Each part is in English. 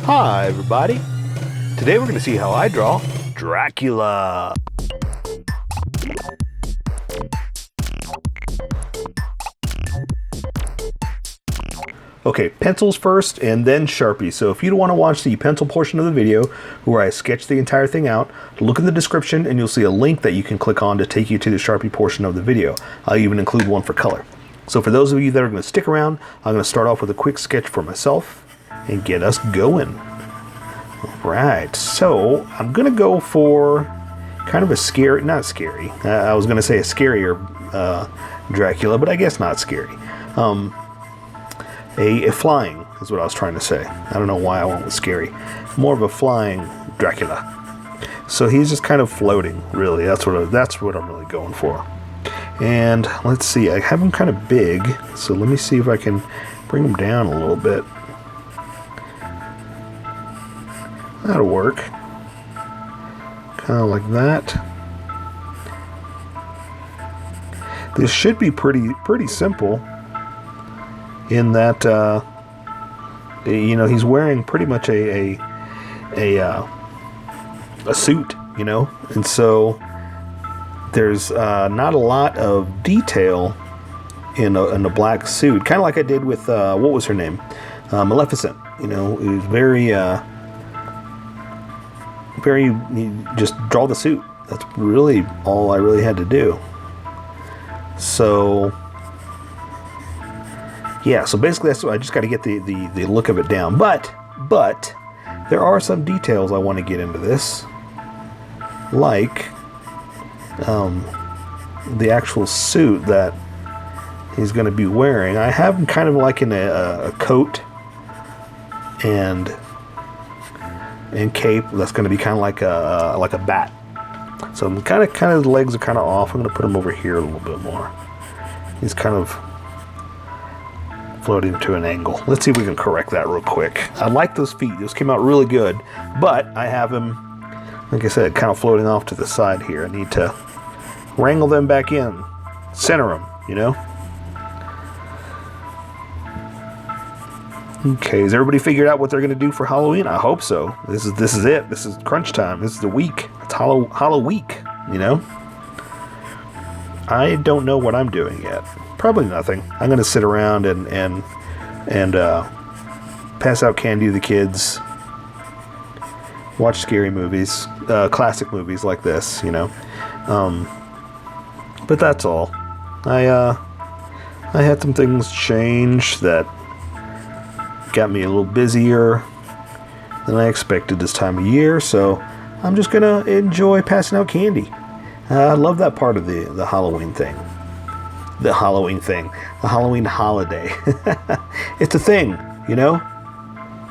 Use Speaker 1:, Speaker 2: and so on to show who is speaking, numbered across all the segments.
Speaker 1: Hi everybody! Today we're going to see how I draw Dracula. Okay, pencils first and then Sharpie. So if you want to watch the pencil portion of the video where I sketch the entire thing out, look in the description and you'll see a link that you can click on to take you to the Sharpie portion of the video. I'll even include one for color. So for those of you that are going to stick around, I'm going to start off with a quick sketch for myself and get us going. Alright, so I'm going to go for kind of a scary, not scary, I was going to say a scarier Dracula, but I guess not scary. A flying is what I was trying to say. I don't know why I went with scary. More of a flying Dracula. So he's just kind of floating, really. That's what I'm really going for. And let's see, I have him kind of big, so let me see if I can bring him down a little bit. That'll work. Kind of like that. This should be pretty simple in that you know, he's wearing pretty much a suit, you know, and so there's not a lot of detail in a black suit, kind of like I did with what was her name, Maleficent. You know, it was very just draw the suit. That's really all I really had to do. So yeah, so basically that's what I just got to get the look of it down. But there are some details I want to get into this, like the actual suit that he's going to be wearing. I have him kind of like in a coat and cape that's going to be kind of like a bat. So I'm kind of the legs are kind of off. I'm going to put him over here a little bit more. He's kind of floating to an angle. Let's see if we can correct that real quick. I like those feet. Those came out really good, but I have him, like I said, kind of floating off to the side here. I need to wrangle them back in, center them, you know. Okay, has everybody figured out what they're going to do for Halloween? I hope so. This is it. This is crunch time. This is the week. It's Hallow week, you know? I don't know what I'm doing yet. Probably nothing. I'm going to sit around and pass out candy to the kids, watch scary movies, classic movies like this, you know? But that's all. I had some things change that got me a little busier than I expected this time of year, so I'm just gonna enjoy passing out candy. I love that part of the Halloween thing. The Halloween holiday. It's a thing, you know.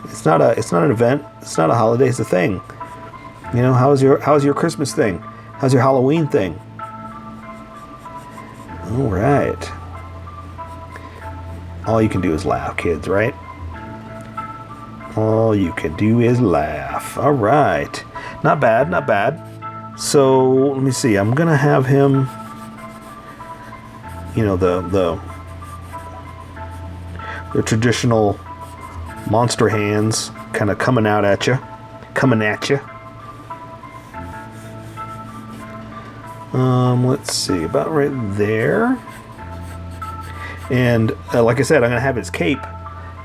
Speaker 1: It's not an event. It's not a holiday. It's a thing. You know, how's your Christmas thing? How's your Halloween thing? All right. All you can do is laugh, kids, right? All you can do is laugh. All right. Not bad, not bad. So, let me see. I'm going to have him, you know, the traditional monster hands kind of coming at you. Let's see. About right there. And, like I said, I'm going to have his cape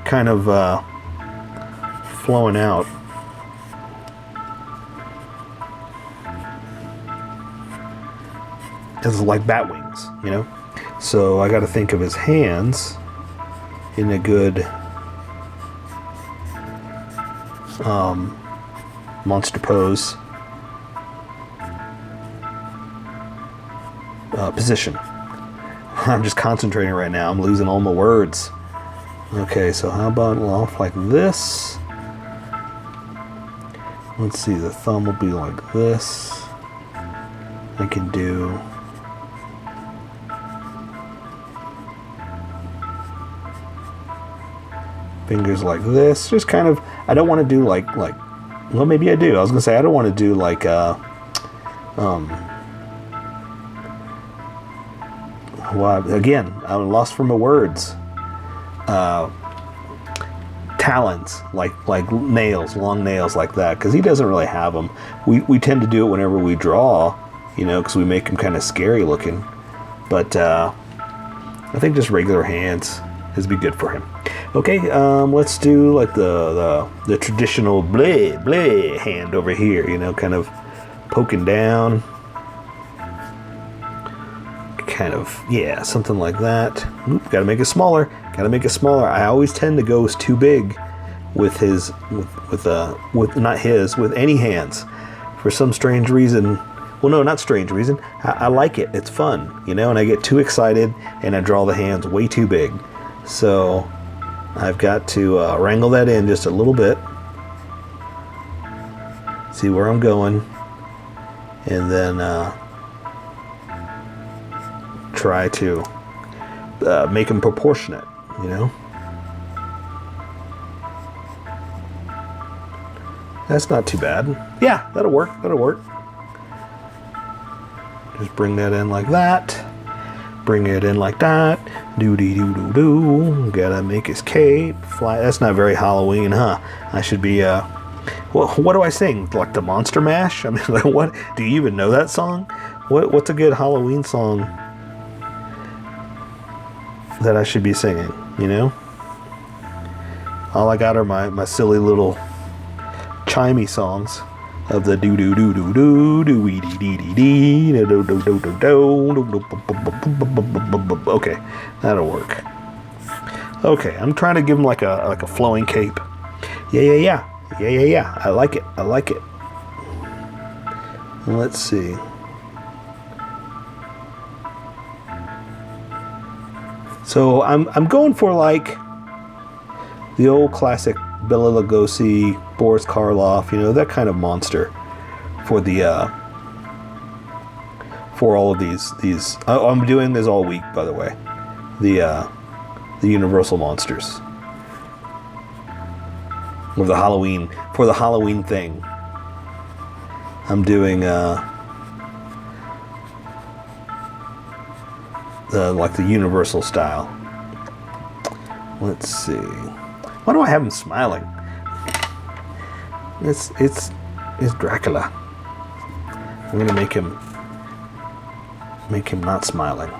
Speaker 1: kind of flowing out. It's like bat wings, you know? So I got to think of his hands in a good monster pose position. I'm just concentrating right now. I'm losing all my words. Okay, so how about off like this? Let's see, the thumb will be like this. I can do fingers like this. Just kind of, I don't want to do like, well, maybe I do. I was going to say, I don't want to do like, well, again, I'm lost for my words. talons, like nails, long nails like that, because he doesn't really have them. We tend to do it whenever we draw, you know, because we make him kind of scary looking. But I think just regular hands is be good for him. Okay, let's do like the traditional bleh bleh hand over here, you know, kind of poking down. Kind of, yeah, something like that. Oop, gotta make it smaller. Gotta make it smaller. I always tend to go too big with his, with any hands, for some strange reason. Well, no, not strange reason. I like it. It's fun, you know. And I get too excited and I draw the hands way too big. So I've got to wrangle that in just a little bit. See where I'm going, and then try to make them proportionate, you know. That's not too bad. Yeah, that'll work. That'll work. Just bring that in like that. Bring it in like that. Do-dee-doo-doo-doo. Gotta make his cape fly. That's not very Halloween, huh? I should be, well, what do I sing? Like the Monster Mash? I mean, like, what? Do you even know that song? What's a good Halloween song that I should be singing, you know? All I got are my silly little chimey songs of the do do do do do do wee dee dee dee dee do do do do do. Okay, that'll work. Okay, I'm trying to give him like a flowing cape. Yeah. I like it. Let's see. So I'm going for like the old classic Bela Lugosi, Boris Karloff, you know, that kind of monster for the for all of these. I'm doing this all week, by the way. The Universal monsters with the Halloween, for the Halloween thing. I'm doing like the Universal style. Let's see. Why do I have him smiling? It's Dracula. I'm gonna make him not smiling.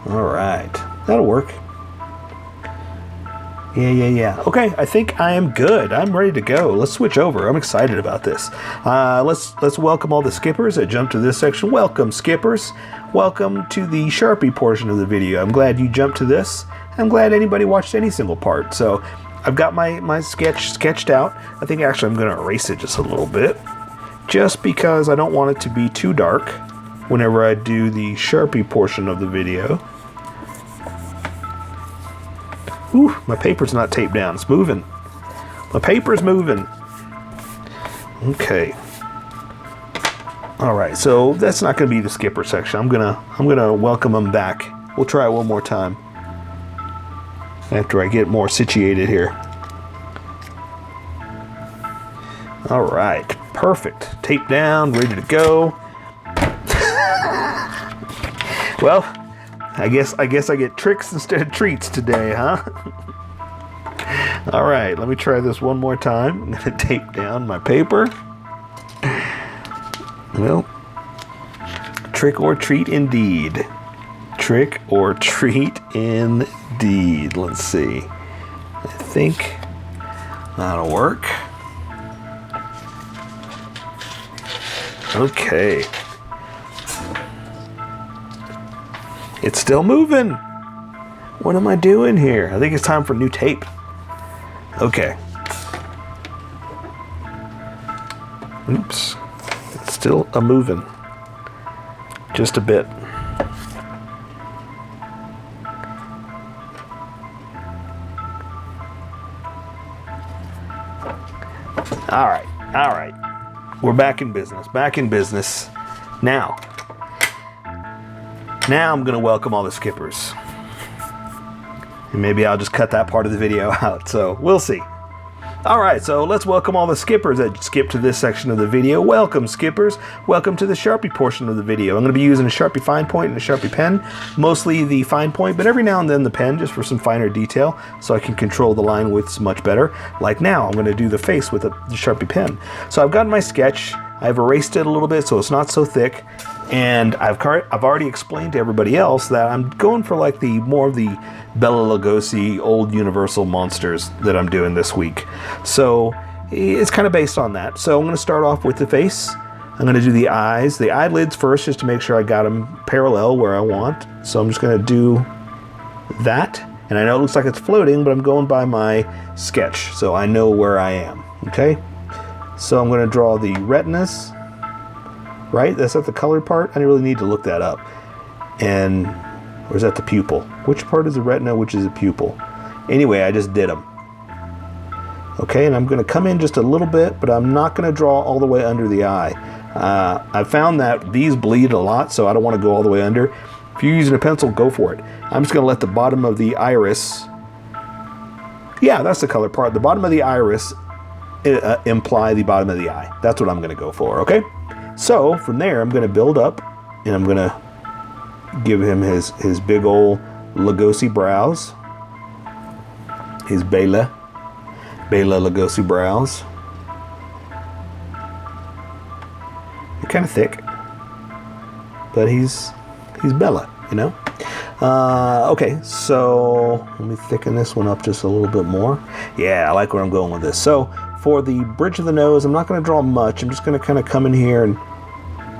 Speaker 1: All right, that'll work. Yeah. Okay, I think I am good. I'm ready to go. Let's switch over. I'm excited about this. Let's welcome all the skippers that jumped to this section. Welcome, skippers. Welcome to the Sharpie portion of the video. I'm glad you jumped to this. I'm glad anybody watched any single part. So I've got my sketch sketched out. I think actually I'm going to erase it just a little bit, just because I don't want it to be too dark whenever I do the Sharpie portion of the video. Ooh, my paper's not taped down. It's moving. My paper's moving. Okay. All right, so that's not going to be the skipper section. I'm gonna welcome them back. We'll try it one more time after I get more situated here. All right, perfect. Tape down, ready to go. Well, I guess I get tricks instead of treats today, huh? All right, let me try this one more time. I'm gonna tape down my paper. Well, trick or treat indeed. Trick or treat indeed. Let's see. I think that'll work. Okay. It's still moving. What am I doing here? I think it's time for new tape. Okay. Oops. It's still a moving. Just a bit. All right. We're back in business. Now I'm going to welcome all the skippers. And maybe I'll just cut that part of the video out, so we'll see. Alright, so let's welcome all the skippers that skipped to this section of the video. Welcome, skippers. Welcome to the Sharpie portion of the video. I'm going to be using a Sharpie fine point and a Sharpie pen. Mostly the fine point, but every now and then the pen, just for some finer detail, so I can control the line widths much better. Like now, I'm going to do the face with the Sharpie pen. So I've got my sketch. I've erased it a little bit so it's not so thick. And I've already explained to everybody else that I'm going for like more of the Bela Lugosi old Universal monsters that I'm doing this week. So it's kind of based on that. So I'm going to start off with the face. I'm going to do the eyes, the eyelids first, just to make sure I got them parallel where I want. So I'm just going to do that. And I know it looks like it's floating, but I'm going by my sketch, so I know where I am. Okay? So I'm going to draw the retinas. Right? That's not the colored part? I really need to look that up. And, or is that the pupil? Which part is the retina, which is the pupil? Anyway, I just did them. Okay, and I'm going to come in just a little bit, but I'm not going to draw all the way under the eye. I found that these bleed a lot, so I don't want to go all the way under. If you're using a pencil, go for it. I'm just going to let the bottom of the iris, yeah, that's the color part. The bottom of the iris imply the bottom of the eye. That's what I'm going to go for, okay? So from there, I'm going to build up, and I'm going to give him his big old Lugosi brows, his Bela Lugosi brows. They're kind of thick, but he's Bela, you know. Okay, so let me thicken this one up just a little bit more. Yeah, I like where I'm going with this. So for the bridge of the nose, I'm not going to draw much. I'm just going to kind of come in here and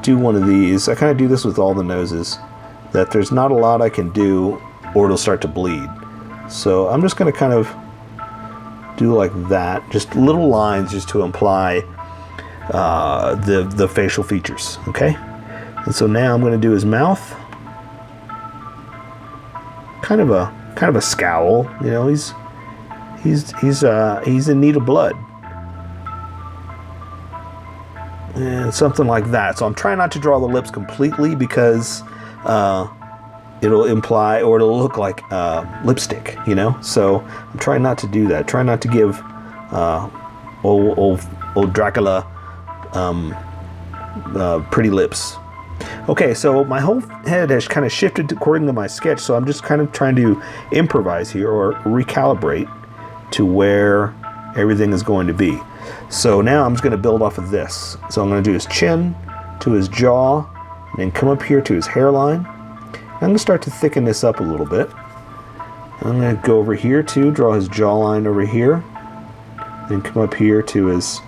Speaker 1: do one of these. I kind of do this with all the noses, that there's not a lot I can do or it'll start to bleed. So I'm just going to kind of do like that, just little lines just to imply the facial features, okay? And so now I'm going to do his mouth. Kind of a scowl, you know. He's in need of blood. And something like that. So I'm trying not to draw the lips completely because it'll imply, or it'll look like lipstick, you know. So I'm trying not to do that. Try not to give old Dracula pretty lips. Okay, so my whole head has kind of shifted according to my sketch, so I'm just kind of trying to improvise here or recalibrate to where everything is going to be. So now I'm just going to build off of this. So I'm going to do his chin to his jaw, and then come up here to his hairline. I'm going to start to thicken this up a little bit. I'm going to go over here too, draw his jawline over here, then come up here to his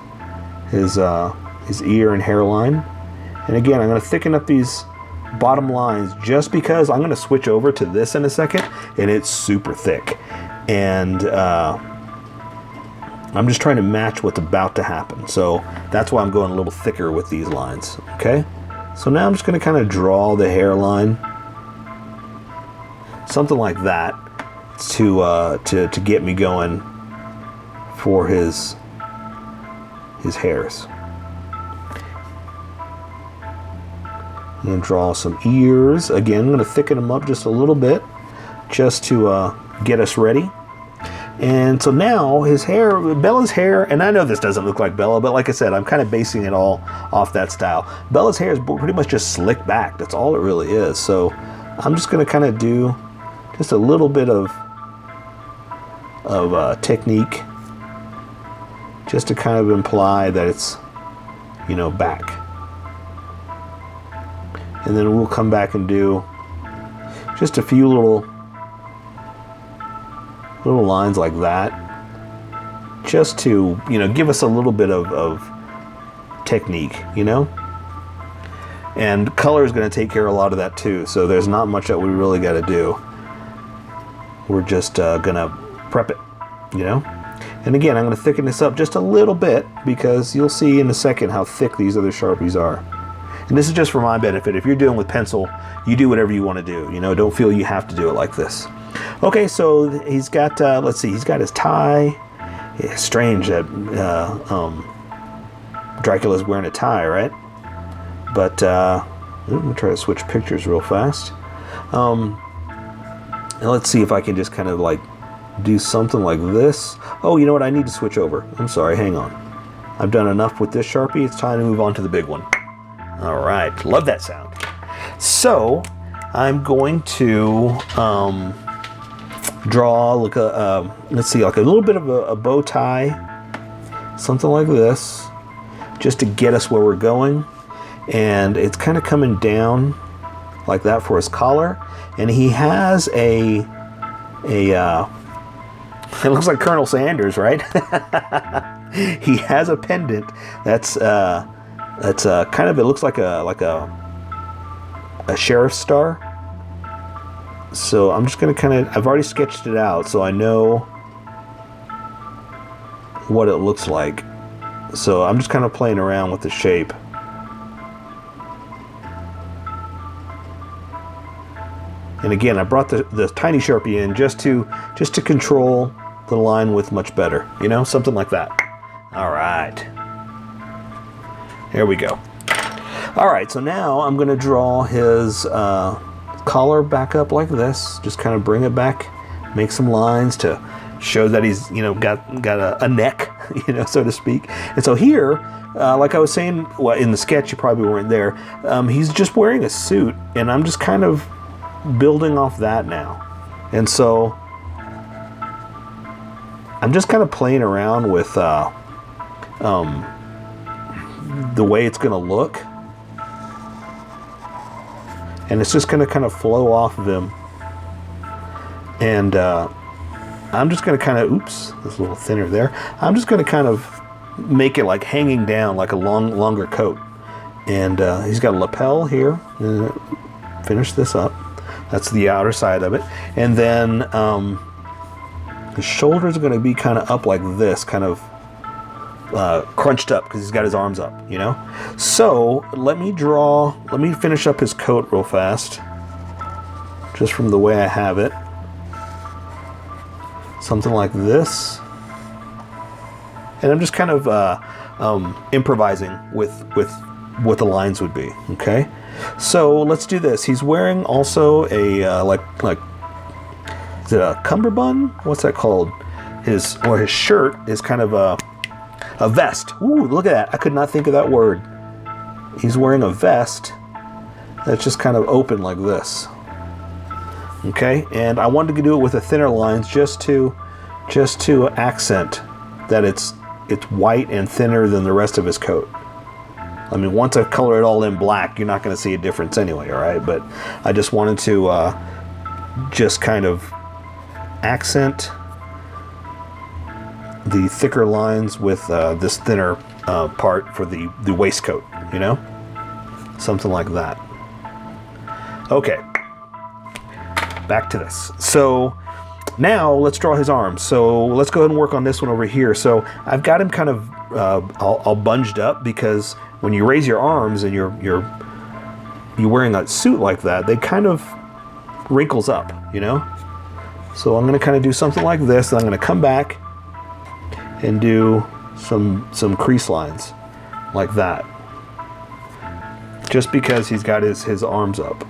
Speaker 1: ear and hairline. And again, I'm going to thicken up these bottom lines just because I'm going to switch over to this in a second, and it's super thick. And I'm just trying to match what's about to happen. So that's why I'm going a little thicker with these lines, okay? So now I'm just going to kind of draw the hairline, something like that, to get me going for his hairs. I'm going to draw some ears. Again, I'm going to thicken them up just a little bit just to get us ready. And so now his hair, Bella's hair, and I know this doesn't look like Bela, but like I said, I'm kind of basing it all off that style. Bella's hair is pretty much just slicked back. That's all it really is. So I'm just going to kind of do just a little bit of technique just to kind of imply that it's, you know, back. And then we'll come back and do just a few little lines like that, just to, you know, give us a little bit of technique, you know. And color is going to take care of a lot of that too. So there's not much that we really got to do. We're just going to prep it, you know. And again, I'm going to thicken this up just a little bit because you'll see in a second how thick these other Sharpies are. And this is just for my benefit. If you're doing with pencil, you do whatever you want to do. You know, don't feel you have to do it like this. Okay, so he's got, let's see, he's got his tie. It's strange that Dracula's wearing a tie, right? But let me try to switch pictures real fast. And let's see if I can just kind of like do something like this. Oh, you know what? I need to switch over. I'm sorry, hang on. I've done enough with this Sharpie. It's time to move on to the big one. All right, love that sound. So I'm going to draw like let's see, like a little bit of a bow tie, something like this, just to get us where we're going. And it's kind of coming down like that for his collar. And he has it looks like Colonel Sanders, right? He has a pendant that's kind of, it looks like a sheriff's star. So I'm just going to I've already sketched it out, so I know what it looks like. So I'm just kind of playing around with the shape. And again, I brought the tiny Sharpie in just to control the line width much better, you know, something like that. All right, here we go. All right, so now I'm going to draw his collar back up like this. Just kind of bring it back, make some lines to show that he's, you know, got a neck, you know, so to speak. And so here, like I was saying, well, in the sketch you probably weren't there. He's just wearing a suit, and I'm just kind of building off that now. And so I'm just kind of playing around with the way it's going to look. And it's just going to kind of flow off of him. And I'm just going to kind of, oops, this a little thinner there. I'm just going to kind of make it like hanging down like a longer coat. And he's got a lapel here. Finish this up. That's the outer side of it. And then the shoulders are going to be kind of up like this, kind of crunched up because he's got his arms up, you know? So let me finish up his coat real fast, just from the way I have it. Something like this. And I'm just kind of improvising with what the lines would be, okay? So let's do this. He's wearing also a like is it a cummerbund? What's that called? His shirt is kind of a vest. Ooh, look at that. I could not think of that word. He's wearing a vest that's just kind of open like this. Okay, and I wanted to do it with the thinner lines just to accent that it's white and thinner than the rest of his coat. I mean, once I color it all in black, you're not going to see a difference anyway, all right? But I just wanted to just kind of accent the thicker lines with this thinner part for the waistcoat, you know? Something like that. Okay, back to this. So now let's draw his arms. So let's go ahead and work on this one over here. So I've got him kind of all bunged up, because when you raise your arms and you're wearing a suit like that, they kind of wrinkles up, you know? So I'm going to kind of do something like this, and I'm going to come back and do some crease lines like that, just because he's got his arms up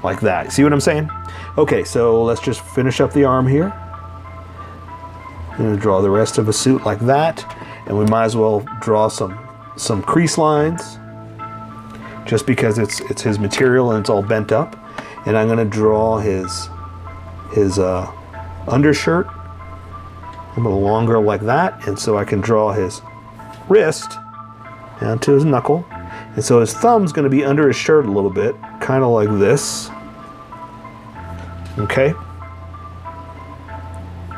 Speaker 1: like that. See what I'm saying? Okay, so let's just finish up the arm here. I'm going to draw the rest of a suit like that, and we might as well draw some crease lines, just because it's his material and it's all bent up. And I'm going to draw his undershirt a little longer like that, and so I can draw his wrist down to his knuckle. And so his thumb's going to be under his shirt a little bit, kind of like this. Okay.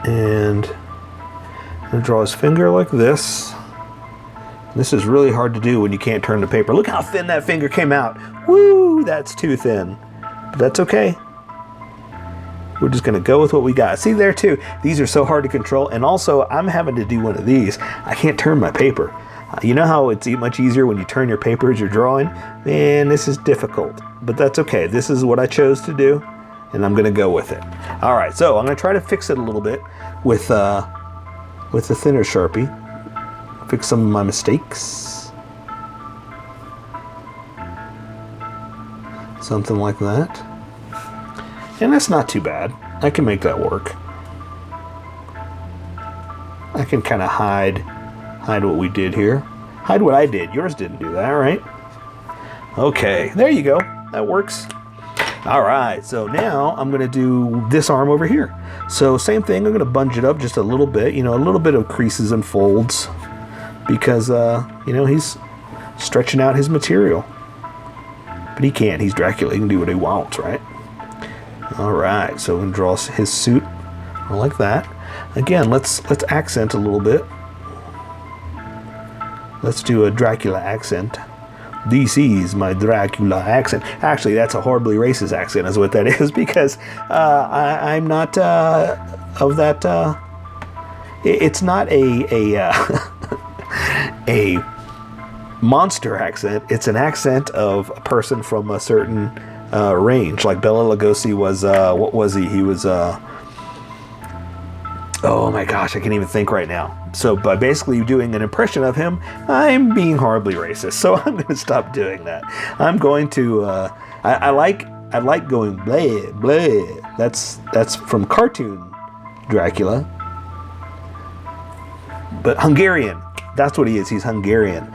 Speaker 1: And I'm going to draw his finger like this. This is really hard to do when you can't turn the paper. Look how thin that finger came out. Woo, that's too thin. But that's okay. We're just going to go with what we got. See there too, these are so hard to control. And also, I'm having to do one of these. I can't turn my paper. You know how it's much easier when you turn your paper as you're drawing? Man, this is difficult. But that's okay. This is what I chose to do, and I'm going to go with it. All right, so I'm going to try to fix it a little bit with the thinner Sharpie. Fix some of my mistakes. Something like that. And that's not too bad. I can make that work. I can kind of hide what we did here. Hide what I did. Yours didn't do that, right? Okay, there you go. That works. All right, so now I'm gonna do this arm over here. So same thing, I'm gonna bunch it up just a little bit, you know, a little bit of creases and folds because, you know, he's stretching out his material. But he can't, he's Dracula, he can do what he wants, right? All right, so we're gonna draw his suit like that. Again, let's accent a little bit. Let's do a Dracula accent. This is my Dracula accent. Actually, that's a horribly racist accent is what that is, because I'm not of that. It's not a monster accent. It's an accent of a person from a certain range. Like Bela Lugosi was, what was he? He was, oh my gosh, I can't even think right now. So by basically doing an impression of him, I'm being horribly racist. So I'm going to stop doing that. I'm going to, I like going bleh, bleh. That's from cartoon Dracula. But Hungarian, that's what he is. He's Hungarian.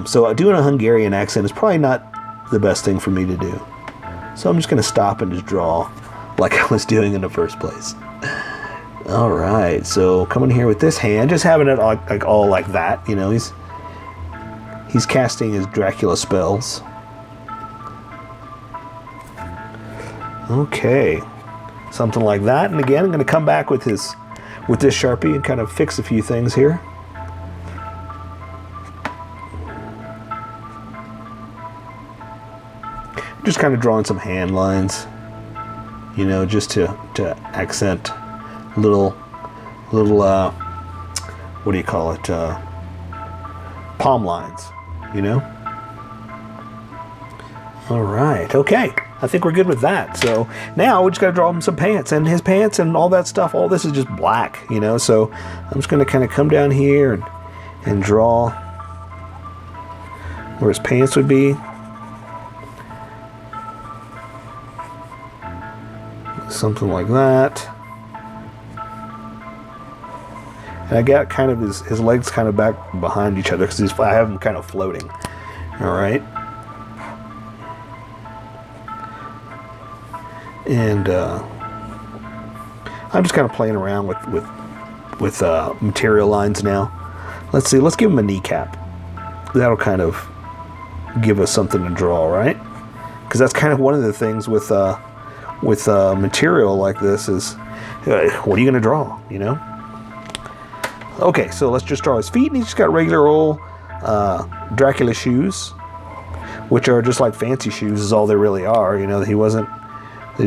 Speaker 1: So doing a Hungarian accent is probably not the best thing for me to do. So I'm just going to stop and just draw like I was doing in the first place. All right, so coming here with this hand, just having it all like that, you know, he's casting his Dracula spells. Okay, something like that, and again, I'm going to come back with this Sharpie and kind of fix a few things here. Just kind of drawing some hand lines, you know, just to accent little what do you call it, palm lines, you know. All right, okay, I think we're good with that. So now we just gotta draw him some pants, and his pants and all that stuff, all this is just black, you know. So I'm just gonna kind of come down here and draw where his pants would be. Something like that. And I got kind of his legs kind of back behind each other because I have him kind of floating. All right. And I'm just kind of playing around with material lines now. Let's see. Let's give him a kneecap. That'll kind of give us something to draw, right? Because that's kind of one of the things with material like this is, what are you going to draw, you know? Okay, so let's just draw his feet, and he's just got regular old Dracula shoes, which are just like fancy shoes is all they really are, you know. They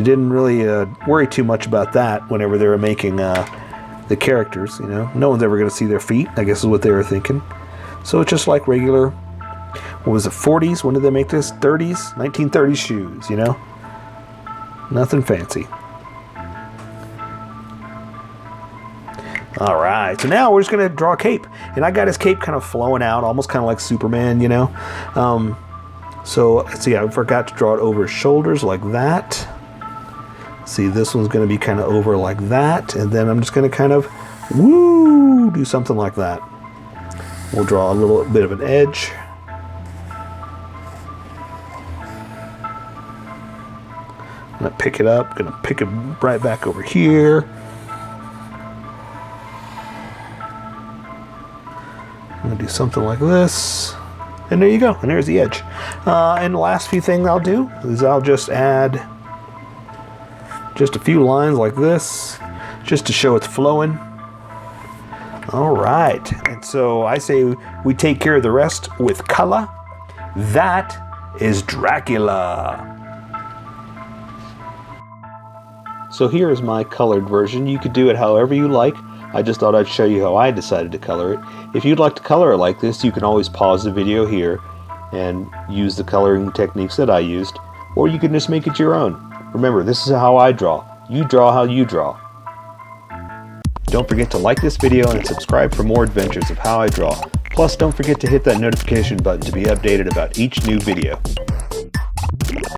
Speaker 1: didn't really worry too much about that whenever they were making the characters, you know. No one's ever going to see their feet, I guess is what they were thinking. So it's just like regular, what was it, 40s? When did they make this? 30s? 1930s shoes, you know. Nothing fancy. All right, so now we're just gonna draw a cape, and I got his cape kind of flowing out, almost kind of like Superman, you know. So let's see, I forgot to draw it over his shoulders like that. See, this one's gonna be kind of over like that, and then I'm just gonna kind of do something like that. We'll draw a little bit of an edge. I'm gonna pick it up, gonna pick it right back over here. I'm gonna do something like this, and there you go, and there's the edge. And the last few things I'll do is I'll just add just a few lines like this, just to show it's flowing. All right, and so I say we take care of the rest with color. That is Dracula. So here is my colored version. You could do it however you like. I just thought I'd show you how I decided to color it. If you'd like to color it like this, you can always pause the video here and use the coloring techniques that I used, or you can just make it your own. Remember, this is how I draw. You draw how you draw. Don't forget to like this video and subscribe for more adventures of how I draw. Plus, don't forget to hit that notification button to be updated about each new video.